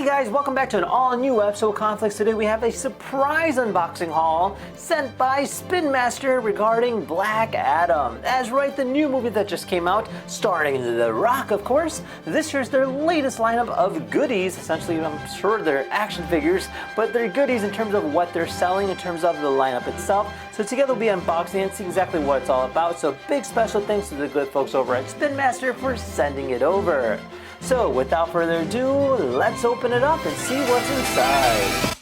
guys, welcome back to an all-new episode of KhanFlicks. Today we have a surprise unboxing haul sent by Spin Master regarding Black Adam. That's right, the new movie that just came out, starring The Rock, of course. This year's their latest lineup of goodies. Essentially, I'm sure they're action figures, but they're goodies in terms of what they're selling, in terms of the lineup itself. So together we'll be unboxing and see exactly what it's all about. So big special thanks to the good folks over at Spin Master for sending it over. So without further ado, let's open it up and see what's inside.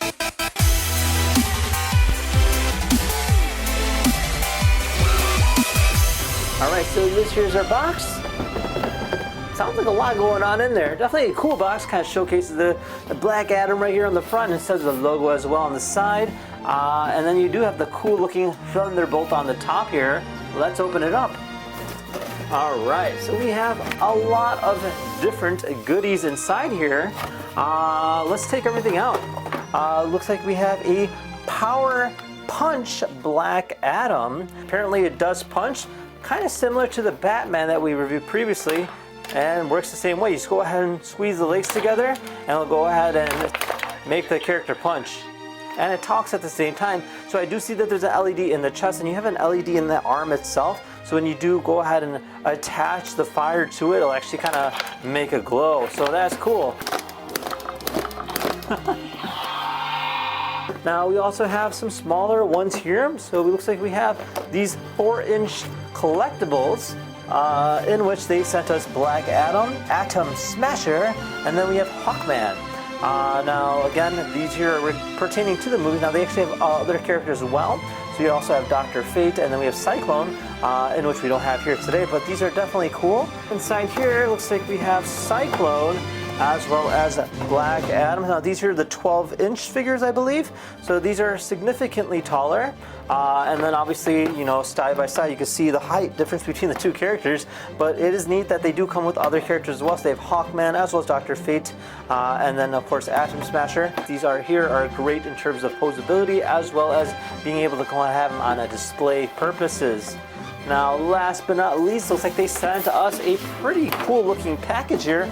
Alright, so this here's our box. Sounds like a lot going on in there. Definitely a cool box, kind of showcases the Black Adam right here on the front. It says the logo as well on the side. And then you do have the cool looking Thunderbolt on the top here. Let's open it up. Alright, so we have a lot of different goodies inside here. Let's take everything out. Looks like we have a Power Punch Black Adam. Apparently it does punch, kind of similar to the Batman that we reviewed previously, and works the same way. You just go ahead and squeeze the legs together, and it'll go ahead and make the character punch. And it talks at the same time. So I do see that there's an LED in the chest, and you have an LED in the arm itself. So when you do go ahead and attach the fire to it, it'll actually kind of make a glow. So that's cool. Now we also have some smaller ones here. So it looks like we have these 4-inch collectibles in which they sent us Black Adam, Atom Smasher, and then we have Hawkman. Now again, these here are pertaining to the movie. Now they actually have other characters as well. So you also have Dr. Fate, and then we have Cyclone, in which we don't have here today, but these are definitely cool. Inside here, it looks like we have Cyclone, as well as Black Adam. Now these are the 12-inch figures, I believe. So these are significantly taller. And then obviously, you know, side by side, you can see the height difference between the two characters. But it is neat that they do come with other characters as well. So they have Hawkman, as well as Dr. Fate, and then of course Atom Smasher. These are great in terms of posability, as well as being able to go and have them on a display purposes. Now, last but not least, looks like they sent us a pretty cool looking package here.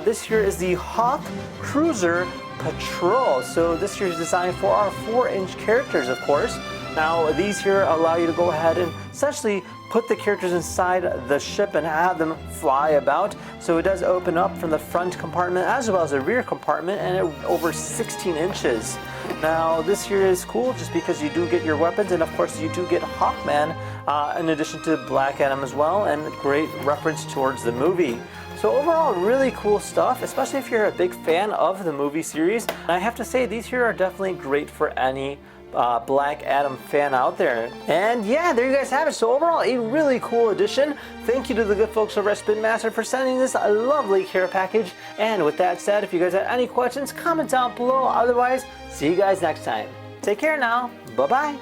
This here is the Hawk Cruiser Patrol. So this here is designed for our 4-inch characters, of course. Now, these here allow you to go ahead and essentially put the characters inside the ship and have them fly about. So it does open up from the front compartment as well as the rear compartment, and over 16 inches. Now this here is cool just because you do get your weapons, and of course you do get Hawkman in addition to Black Adam as well, and great reference towards the movie. So overall, really cool stuff, especially if you're a big fan of the movie series. And I have to say, these here are definitely great for any Black Adam fan out there. And yeah, there you guys have it. So overall, a really cool addition. Thank you to the good folks over at Spin Master for sending this lovely care package. And with that said, if you guys have any questions, comment down below. Otherwise, see you guys next time. Take care now. Bye-bye.